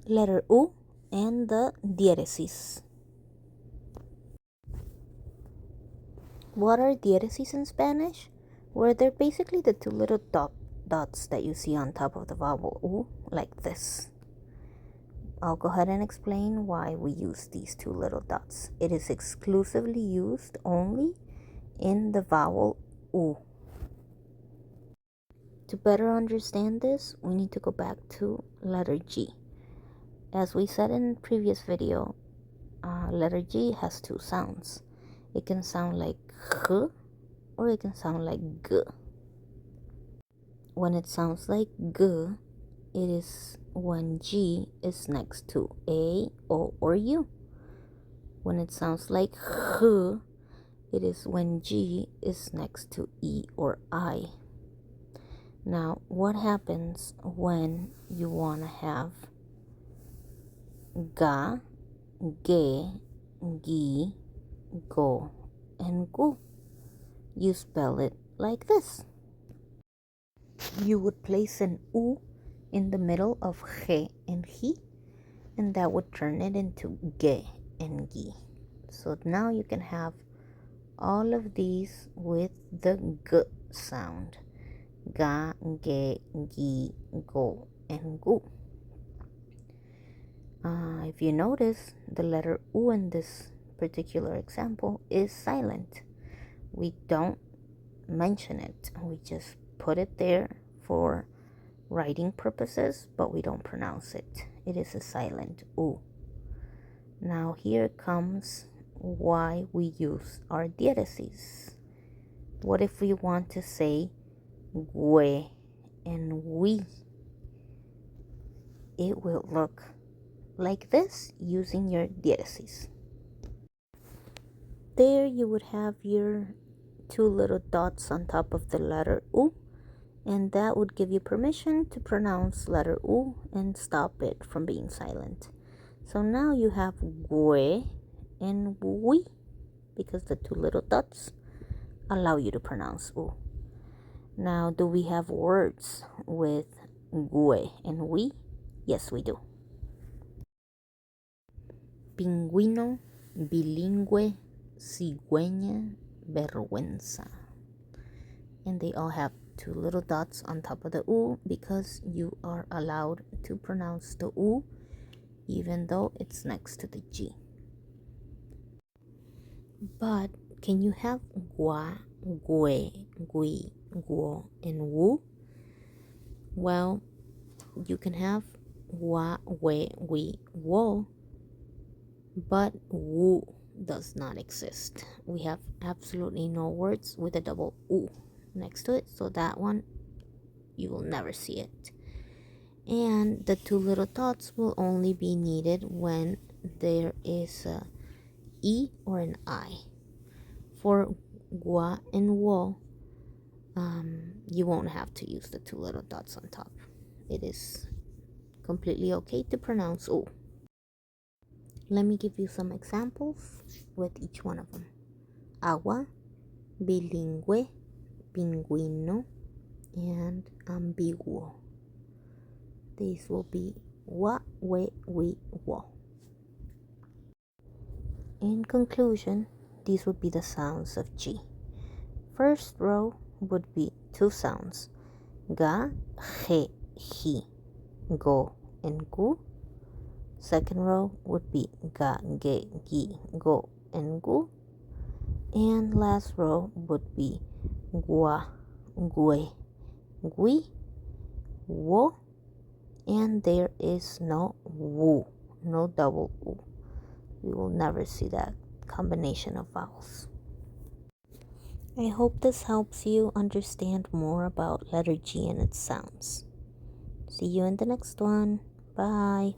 letter U and the diéresis. What are diéresis in Spanish? Well, they're basically the two little dots that you see on top of the vowel U, like this. I'll go ahead and explain why we use these two little dots. It is exclusively used only in the vowel U. To better understand this, we need to go back to letter G. As we said in the previous video, letter G has two sounds. It can sound like G or it can sound like G. When it sounds like G, it is when G is next to A, O, or U. When it sounds like G, it is when G is next to E or I. Now, what happens when you want to have ga, ge, gi, go, and gu? You spell it like this. You would place an U in the middle of ge and hi, and that would turn it into ge and gi. So now you can have all of these with the g sound. Ga, ge, gi, go, and gu. If you notice, the letter U in this particular example is silent. We don't mention it. We just put it there for writing purposes, but we don't pronounce it. It is a silent U. Now here comes why we use our diéresis. What if we want to say we and we? It will look like this using your diéresis. There you would have your two little dots on top of the letter U, and that would give you permission to pronounce letter U and stop it from being silent. So now you have we and we, because the two little dots allow you to pronounce U. Now, do we have words with we and we? Yes, we do. Pingüino, bilingüe, cigüeña, vergüenza. And they all have two little dots on top of the U because you are allowed to pronounce the U even though it's next to the G. But can you have gua, gue, gui, guo, and wu? Well, you can have wa, we, wo, but wu does not exist. We have absolutely no words with a double U next to it, so that one you will never see it. And the two little dots will only be needed when there is a E or an I. For gua and wo, you won't have to use the two little dots on top. It is completely okay to pronounce U. Let me give you some examples with each one of them. Agua, bilingüe, pingüino, and ambiguo. These will be wa, we, wo. In conclusion, these would be the sounds of G. First row would be two sounds, ga, ge, hi, go, and gu. Second row would be ga, ge, gi, go, and gu. And last row would be gua, gue, gui, wo, and there is no wu, no double U. We will never see that combination of vowels. I hope this helps you understand more about letter G and its sounds. See you in the next one. Bye.